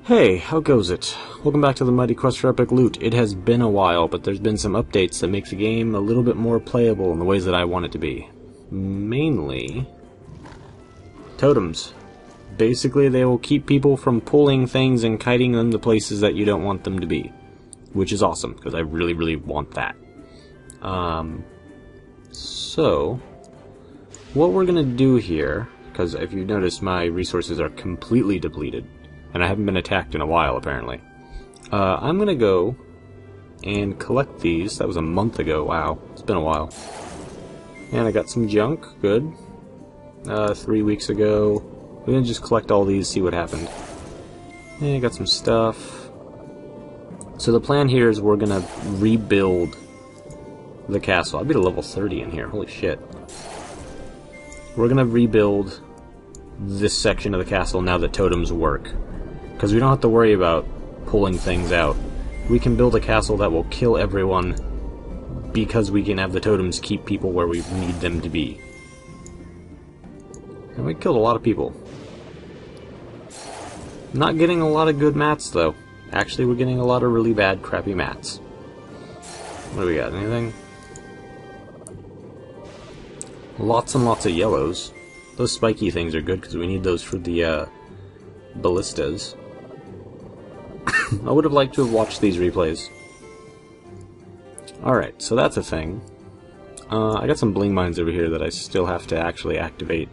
Hey, how goes it? Welcome back to the Mighty Quest for Epic Loot. It has been a while, but there's been some updates that make the game a little bit more playable in the ways that I want it to be. Mainly totems. Basically, they will keep people from pulling things and kiting them to places that you don't want them to be. Which is awesome, because I really, really want that. So, what we're going to do here, because if you've noticed, my resources are completely depleted. And I haven't been attacked in a while, apparently. I'm going to go and collect these. That was a month ago. Wow, it's been a while. And I got some junk. Good. 3 weeks ago. We're going to just collect all these, see what happened. And I got some stuff. So the plan here is we're going to rebuild the castle. I beat a level 30 in here. Holy shit. We're going to rebuild this section of the castle now that totems work. Because we don't have to worry about pulling things out. We can build a castle that will kill everyone because we can have the totems keep people where we need them to be. And we killed a lot of people. Not getting a lot of good mats, though. Actually, we're getting a lot of really bad, crappy mats. What do we got? Anything? Lots and lots of yellows. Those spiky things are good because we need those for the ballistas. I would have liked to have watched these replays. Alright, so that's a thing. I got some bling mines over here that I still have to actually activate.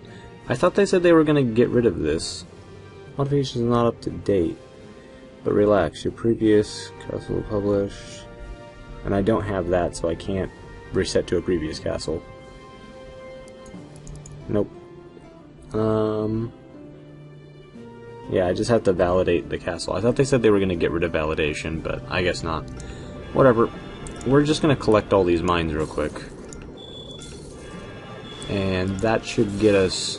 I thought they said they were going to get rid of this. Modification is not up to date. But relax, your previous castle published. And I don't have that, so I can't reset to a previous castle. Nope. Yeah, I just have to validate the castle. I thought they said they were going to get rid of validation, but I guess not. Whatever. We're just going to collect all these mines real quick. And that should get us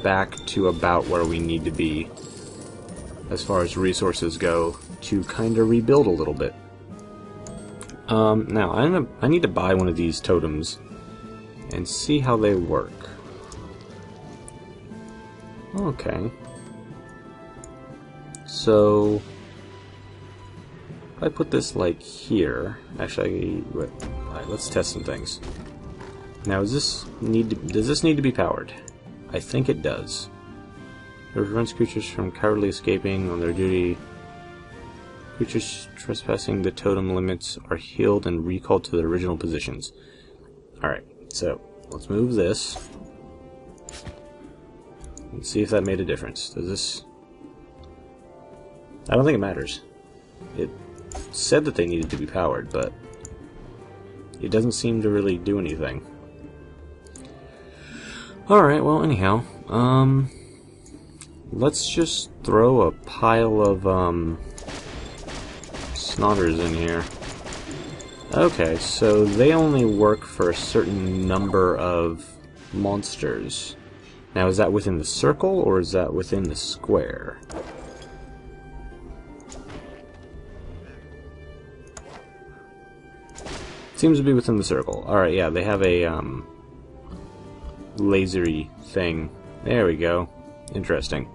back to about where we need to be as far as resources go to kind of rebuild a little bit. Now, I need to buy one of these totems and see how they work. Okay. So, if I put this like here, actually, alright, let's test some things. Now, does this need to be powered? I think it does. It prevents creatures from cowardly escaping on their duty. Creatures trespassing the totem limits are healed and recalled to their original positions. Alright, so let's move this. Let's see if that made a difference. Does this... I don't think it matters. It said that they needed to be powered, but it doesn't seem to really do anything. Alright, well, anyhow, let's just throw a pile of, snotters in here. Okay, so they only work for a certain number of monsters. Now, is that within the circle, or is that within the square? Seems to be within the circle. Alright, yeah, they have a, lasery thing. There we go. Interesting.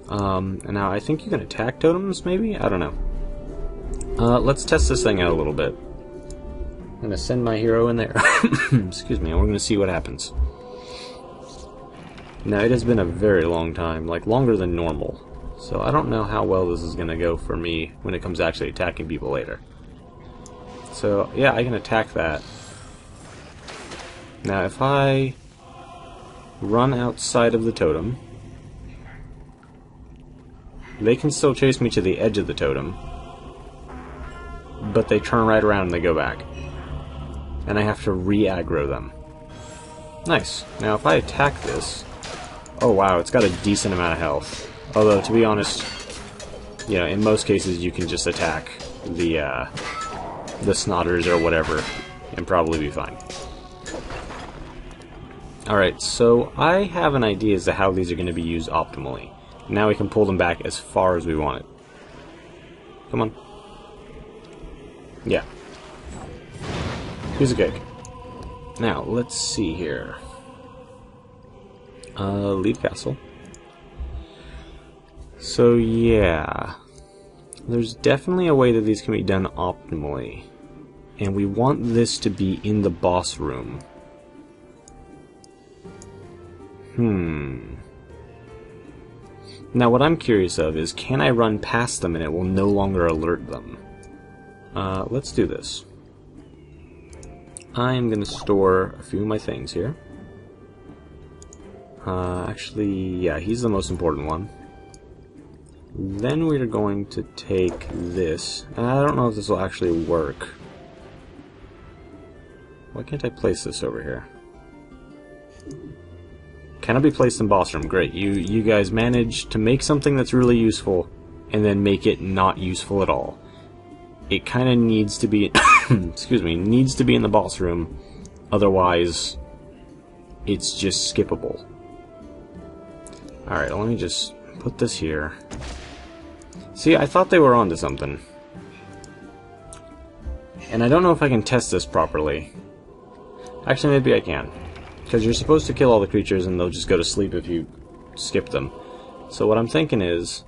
And now I think you can attack totems, maybe? I don't know. Let's test this thing out a little bit. I'm gonna send my hero in there. Excuse me, and we're gonna see what happens. Now, it has been a very long time, like longer than normal. So I don't know how well this is gonna go for me when it comes to actually attacking people later. So, yeah, I can attack that. Now, if I run outside of the totem, they can still chase me to the edge of the totem, but they turn right around and they go back. And I have to re-aggro them. Nice. Now, if I attack this... Oh, wow, it's got a decent amount of health. Although, to be honest, you know, in most cases you can just attack the snotters or whatever and probably be fine. Alright, so I have an idea as to how these are going to be used optimally. Now we can pull them back as far as we want it. Come on. Yeah. Piece of cake. Now, let's see here. Leave castle. So yeah, there's definitely a way that these can be done optimally. And we want this to be in the boss room. Now what I'm curious of is, can I run past them and it will no longer alert them? Let's do this. I'm going to store a few of my things here. Actually, yeah, he's the most important one. Then we're going to take this. And I don't know if this will actually work. Why can't I place this over here? Can it be placed in boss room? Great. You guys managed to make something that's really useful and then make it not useful at all. It kind of needs to be excuse me, needs to be in the boss room, otherwise it's just skippable. Alright, let me just put this here. See, I thought they were onto something. And I don't know if I can test this properly. Actually, maybe I can. Because you're supposed to kill all the creatures and they'll just go to sleep if you skip them. So what I'm thinking is,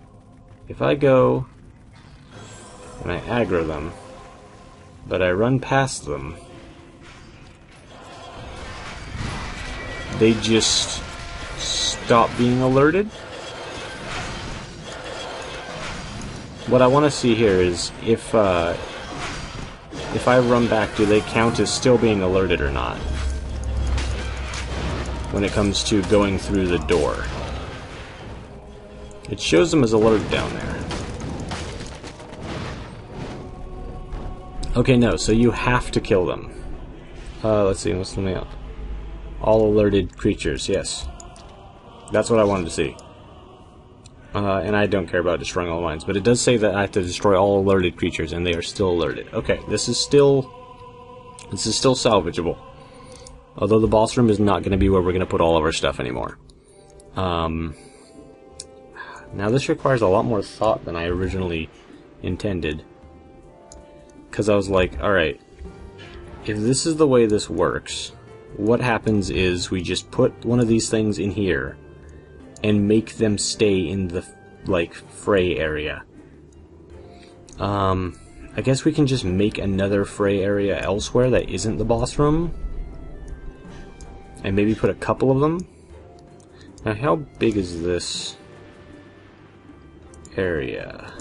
if I go and I aggro them, but I run past them, they just stop being alerted? What I want to see here is if I run back, do they count as still being alerted or not when it comes to going through the door? It shows them as alerted down there. Okay, no, so you have to kill them. Let's see, what's something else? All alerted creatures, yes. That's what I wanted to see. And I don't care about destroying all mines, but it does say that I have to destroy all alerted creatures, and they are still alerted. Okay, this is still salvageable. Although the boss room is not going to be where we're going to put all of our stuff anymore. Now this requires a lot more thought than I originally intended. Because I was like, alright, if this is the way this works, what happens is we just put one of these things in here and make them stay in the, like, fray area. I guess we can just make another fray area elsewhere that isn't the boss room. And maybe put a couple of them. Now, how big is this area?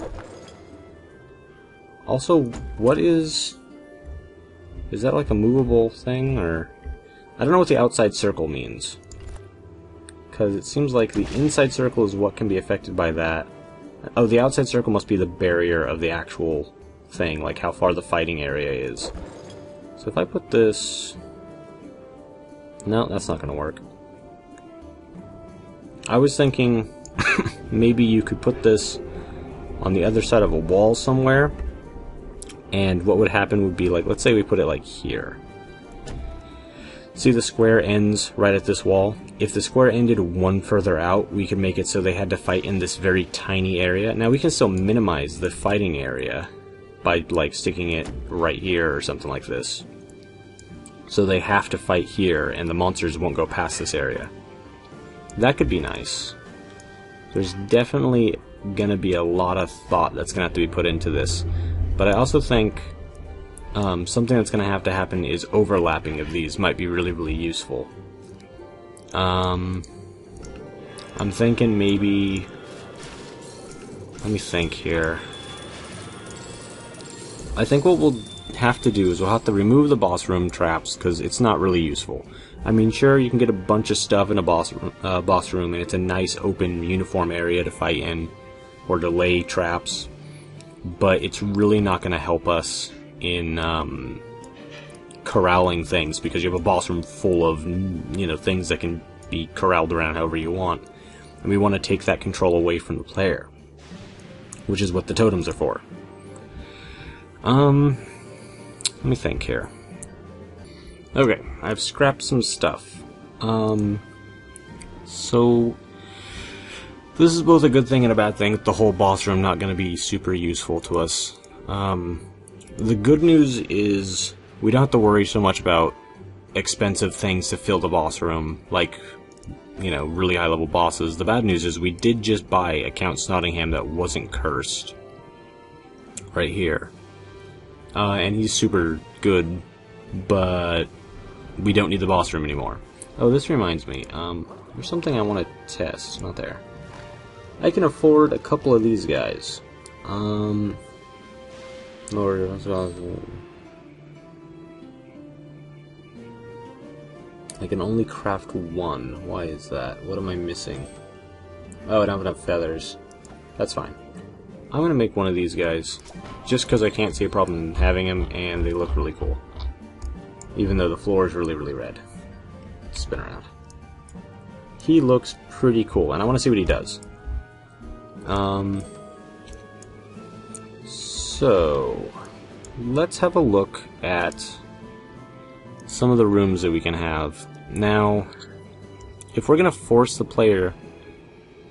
Also, what is that like a movable thing, or I don't know what the outside circle means, because it seems like the inside circle is what can be affected by that. Oh, the outside circle must be the barrier of the actual thing, like how far the fighting area is. So if I put this, no, that's not going to work. I was thinking maybe you could put this on the other side of a wall somewhere. And what would happen would be, like, let's say we put it like here. See, the square ends right at this wall. If the square ended one further out, we could make it so they had to fight in this very tiny area. Now we can still minimize the fighting area by, like, sticking it right here or something like this. So they have to fight here, and the monsters won't go past this area. That could be nice. There's definitely gonna be a lot of thought that's gonna have to be put into this. But I also think something that's going to have to happen is overlapping of these might be really, really useful. I'm thinking maybe... Let me think here. I think what we'll have to do is we'll have to remove the boss room traps, because it's not really useful. I mean, sure, you can get a bunch of stuff in a boss room, and it's a nice, open, uniform area to fight in, or to lay traps. But it's really not going to help us in corralling things, because you have a boss room full of, you know, things that can be corralled around however you want. And we want to take that control away from the player, which is what the totems are for. Let me think here. Okay, I've scrapped some stuff. So this is both a good thing and a bad thing. The whole boss room not going to be super useful to us. The good news is we don't have to worry so much about expensive things to fill the boss room, like you know, really high level bosses. The bad news is we did just buy a Count Snottingham that wasn't cursed. Right here. And he's super good, but we don't need the boss room anymore. Oh, this reminds me, there's something I want to test. Not there. I can afford a couple of these guys. I can only craft one. Why is that? What am I missing? Oh, I don't have enough feathers. That's fine. I'm gonna make one of these guys, just because I can't see a problem in having them, and they look really cool. Even though the floor is really, really red. Spin around. He looks pretty cool, and I want to see what he does. So, let's have a look at some of the rooms that we can have. Now, if we're going to force the player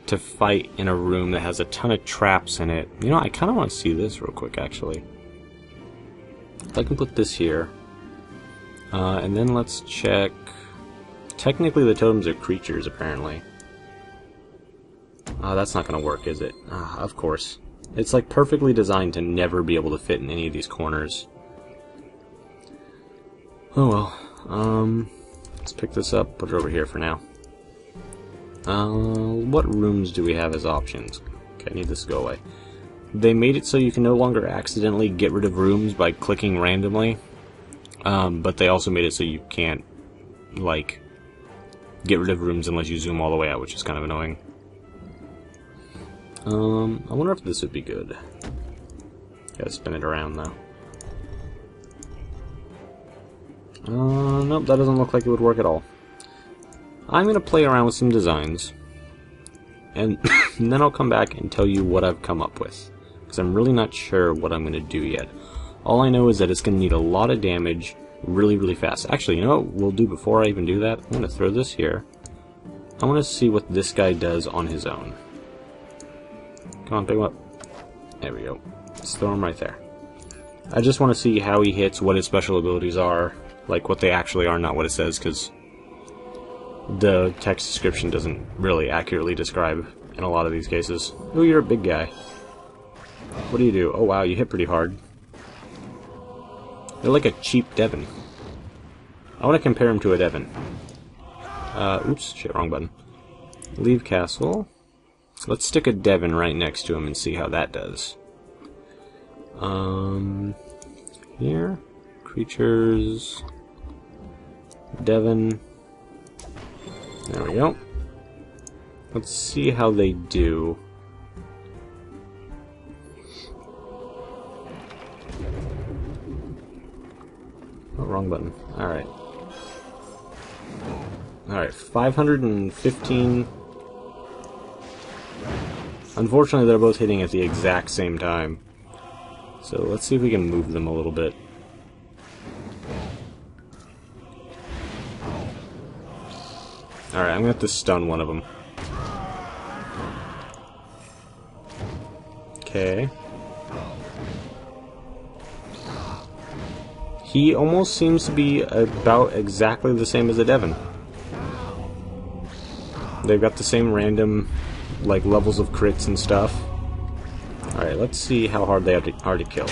to fight in a room that has a ton of traps in it, you know, I kind of want to see this real quick, actually. If I can put this here. And then let's check... Technically the totems are creatures, apparently. That's not going to work, is it? Of course. It's like perfectly designed to never be able to fit in any of these corners. Oh well. Let's pick this up, put it over here for now. What rooms do we have as options? Okay, I need this to go away. They made it so you can no longer accidentally get rid of rooms by clicking randomly. But they also made it so you can't, like, get rid of rooms unless you zoom all the way out, which is kind of annoying. I wonder if this would be good. Gotta spin it around, though. Nope, that doesn't look like it would work at all. I'm gonna play around with some designs, and then I'll come back and tell you what I've come up with, because I'm really not sure what I'm gonna do yet. All I know is that it's gonna need a lot of damage really, really fast. Actually, you know what we'll do before I even do that? I'm gonna throw this here. I want to see what this guy does on his own. Come on, pick him up. There we go. Let's throw him right there. I just want to see how he hits, what his special abilities are, like what they actually are, not what it says, because the text description doesn't really accurately describe in a lot of these cases. Oh, you're a big guy. What do you do? Oh wow, you hit pretty hard. You're like a cheap Devon. I want to compare him to a Devon. Oops, shit, wrong button. Leave castle. Let's stick a Devon right next to him and see how that does. Here, creatures, Devon. There we go. Let's see how they do. Oh, wrong button. Alright. Alright, 515. Unfortunately, they're both hitting at the exact same time. So let's see if we can move them a little bit. Alright, I'm going to have to stun one of them. Okay. He almost seems to be about exactly the same as a Devon. They've got the same random, like, levels of crits and stuff. Alright, let's see how hard they are to kill.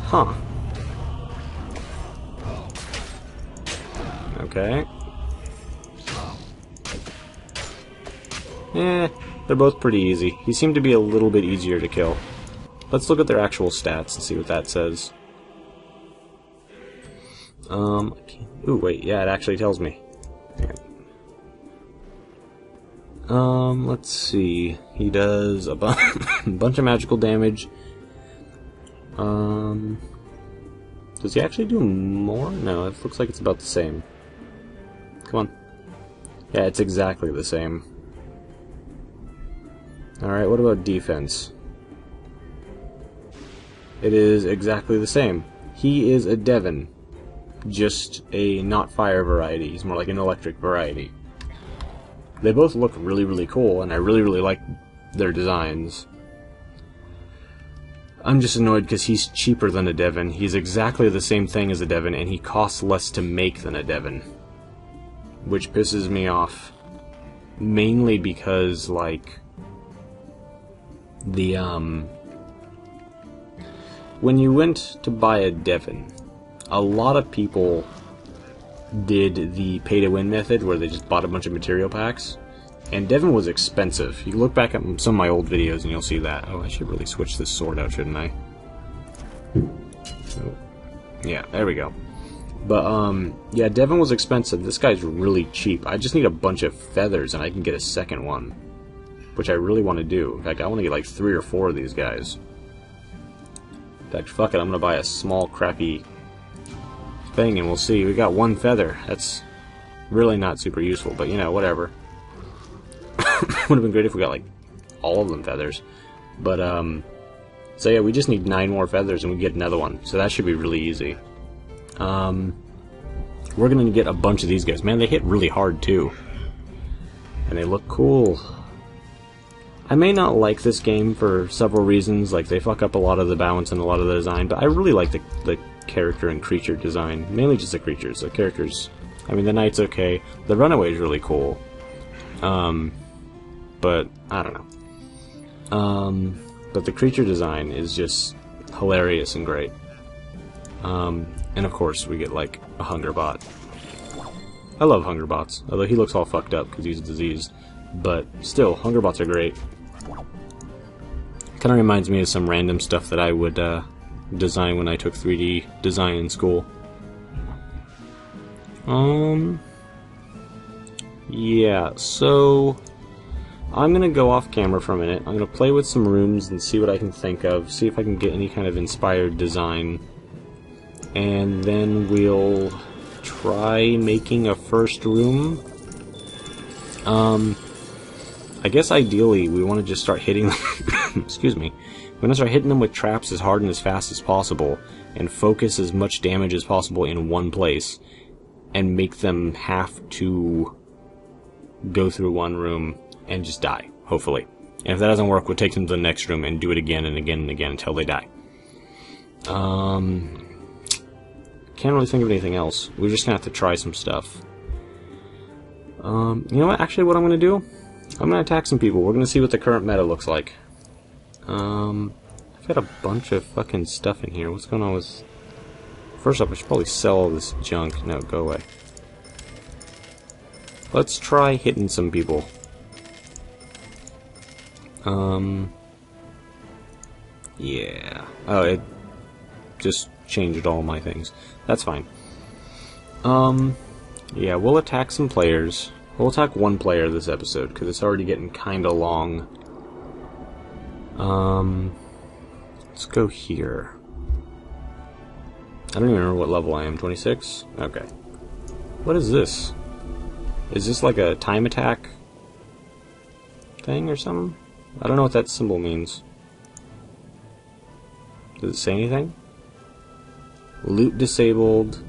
Huh. Okay. They're both pretty easy. He seemed to be a little bit easier to kill. Let's look at their actual stats and see what that says. Ooh, wait, yeah, it actually tells me. Let's see. He does a bunch of magical damage. Does he actually do more? No, it looks like it's about the same. Come on. Yeah, it's exactly the same. Alright, what about defense? It is exactly the same. He is a Devon. Just a not fire variety. He's more like an electric variety. They both look really, really cool, and I really, really like their designs. I'm just annoyed because he's cheaper than a Devon. He's exactly the same thing as a Devon, and he costs less to make than a Devon. which pisses me off. Mainly because, like, the, when you went to buy a Devon, a lot of people did the pay-to-win method, where they just bought a bunch of material packs, and Devon was expensive. You can look back at some of my old videos and you'll see that. Oh, I should really switch this sword out, shouldn't I? Oh. Yeah, there we go. But, yeah, Devon was expensive. This guy's really cheap. I just need a bunch of feathers and I can get a second one, which I really want to do. In fact, I want to get like 3 or 4 of these guys. In fact, fuck it, I'm going to buy a small, crappy thing and we'll see. We got 1 feather. That's really not super useful, but, you know, whatever. Would have been great if we got, like, all of them feathers. But, so yeah, we just need 9 more feathers and we get another one. So that should be really easy. We're gonna get a bunch of these guys. Man, they hit really hard too. And they look cool. I may not like this game for several reasons, like they fuck up a lot of the balance and a lot of the design, but I really like the character and creature design. Mainly just the creatures. The characters, I mean, the knight's okay. The runaway is really cool. But, I don't know. But the creature design is just hilarious and great. And of course, we get, like, a hunger bot. I love hunger bots, although he looks all fucked up because he's diseased. But still, hunger bots are great. Kind of reminds me of some random stuff that I would design when I took 3D design in school. Yeah, so I'm gonna go off camera for a minute. I'm gonna play with some rooms and see what I can think of, see if I can get any kind of inspired design. And then we'll try making a first room. I guess ideally we want to just start hitting them excuse me. We want to start hitting them with traps as hard and as fast as possible and focus as much damage as possible in one place and make them have to go through one room and just die, hopefully. And if that doesn't work, we'll take them to the next room and do it again and again and again until they die. Can't really think of anything else. We're just gonna have to try some stuff. You know what? Actually, what I'm gonna do? I'm gonna attack some people. We're gonna see what the current meta looks like. I've got a bunch of fucking stuff in here. What's going on with... First off, I should probably sell all this junk. No, go away. Let's try hitting some people. Yeah. Oh, it just changed all my things. That's fine. Yeah, we'll attack some players. We'll attack one player this episode, because it's already getting kinda long. Let's go here. I don't even remember what level I am. 26? Okay. What is this? Is this like a time attack thing or something? I don't know what that symbol means. Does it say anything? Loot disabled.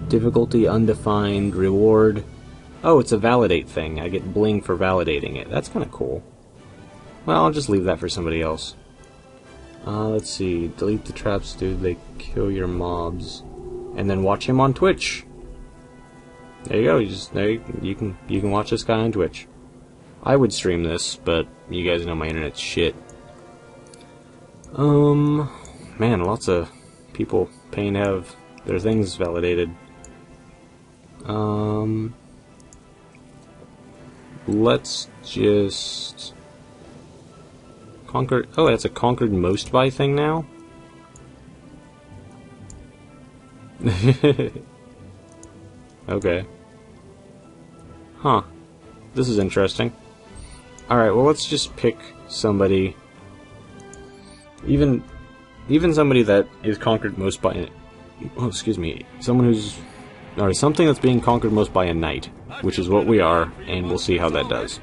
Difficulty undefined. Reward. Oh, it's a validate thing. I get bling for validating it. That's kind of cool. Well, I'll just leave that for somebody else. Let's see. Delete the traps, dude. They kill your mobs. And then watch him on Twitch. There you go. You can watch this guy on Twitch. I would stream this, but you guys know my internet's shit. Man, lots of people paying to have their things validated. Let's just conquer. Oh, that's a conquered most by thing now. Okay. Huh. This is interesting. Alright, well, let's just pick somebody. Even somebody that is conquered most by... Oh, excuse me. Someone who's... Or something that's being conquered most by a knight. Which is what we are, and we'll see how that does.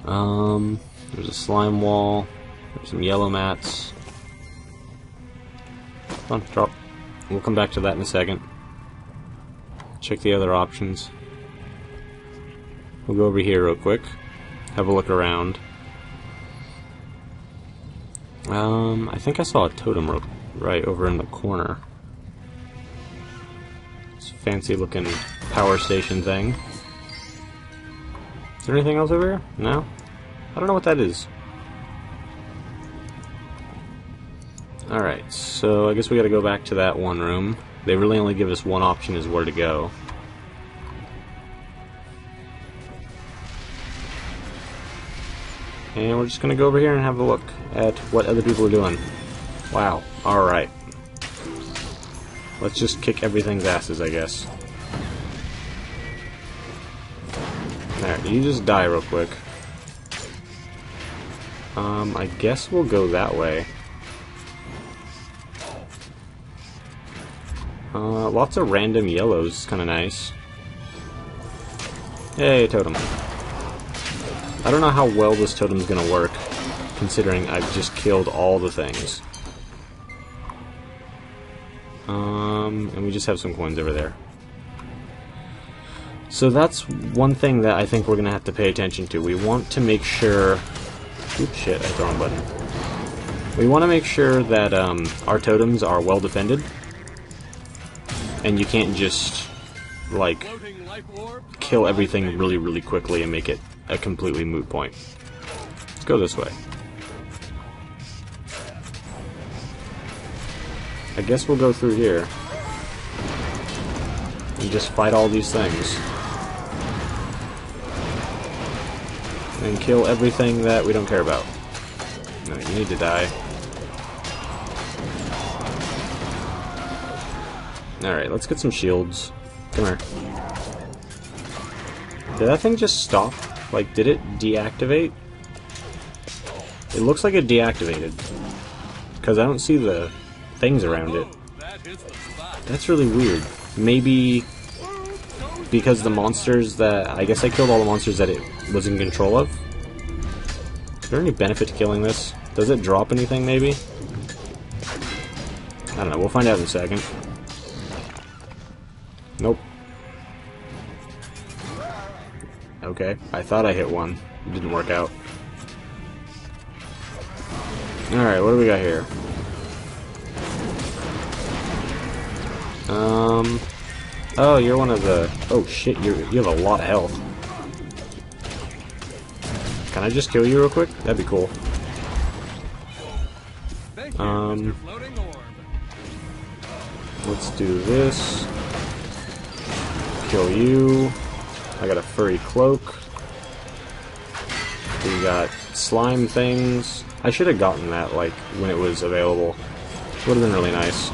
There's a slime wall. There's some yellow mats. Come on, drop. We'll come back to that in a second. Check the other options. We'll go over here real quick. Have a look around. I think I saw a totem right over in the corner. It's fancy looking power station thing. Is there anything else over here? No? I don't know what that is. Alright, so I guess we gotta go back to that one room. They really only give us one option as where to go. And we're just gonna go over here and have a look at what other people are doing. Wow, alright. Let's just kick everything's asses, I guess. Alright, you just die real quick. I guess we'll go that way. Lots of random yellows, kinda nice. Hey, totem. I don't know how well this totem's gonna work, considering I've just killed all the things. And we just have some coins over there. So that's one thing that I think we're gonna have to pay attention to. We want to make sure... Oops, shit, I hit the wrong button. We want to make sure that our totems are well defended. And you can't just, like, kill everything really, really quickly and make it a completely moot point. Let's go this way. I guess we'll go through here. And just fight all these things. And kill everything that we don't care about. No, you need to die. Alright, let's get some shields. Come here. Did that thing just stop? Like, did it deactivate? It looks like it deactivated. Because I don't see the things around it. That's really weird. Maybe because the monsters that... I guess I killed all the monsters that it was in control of? Is there any benefit to killing this? Does it drop anything, maybe? I don't know, we'll find out in a second. Nope. Okay, I thought I hit one. It didn't work out. Alright, what do we got here? Oh, you're one of the... Oh shit, you have a lot of health. Can I just kill you real quick? That'd be cool. Let's do this. Kill you. I got a furry cloak. We got slime things. I should have gotten that, like, when it was available. Would have been really nice.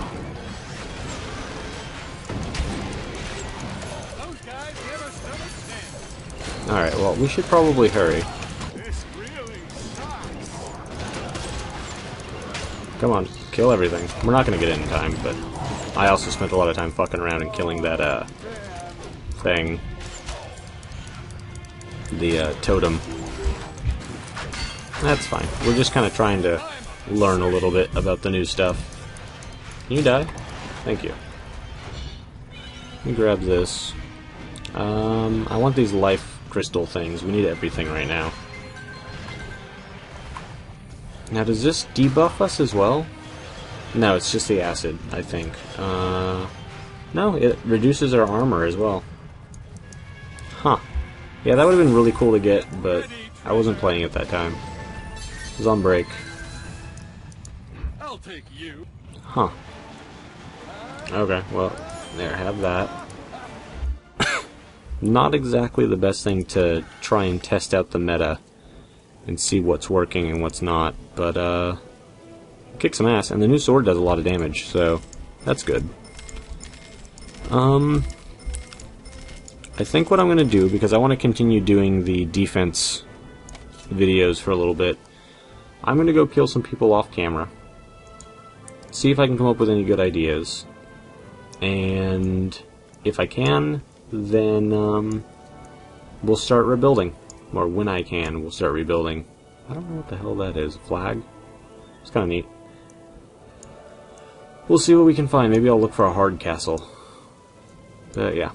Alright, well, we should probably hurry. Come on, kill everything. We're not gonna get it in time, but I also spent a lot of time fucking around and killing that, thing. The, totem. That's fine. We're just kind of trying to learn a little bit about the new stuff. Can you die? Thank you. Let me grab this. I want these life crystal things. We need everything right now. Now, does this debuff us as well? No, it's just the acid, I think. No, it reduces our armor as well. Huh. Yeah, that would have been really cool to get, but I wasn't playing at that time. It was on break. I'll take you. Huh. Okay, well, there, have that. Not exactly the best thing to try and test out the meta and see what's working and what's not, but kick some ass, and the new sword does a lot of damage, so that's good. I think what I'm going to do, because I want to continue doing the defense videos for a little bit, I'm going to go kill some people off camera, see if I can come up with any good ideas, and if I can, then we'll start rebuilding. Or when I can, we'll start rebuilding. I don't know what the hell that is. A flag? It's kind of neat. We'll see what we can find. Maybe I'll look for a hard castle. But yeah.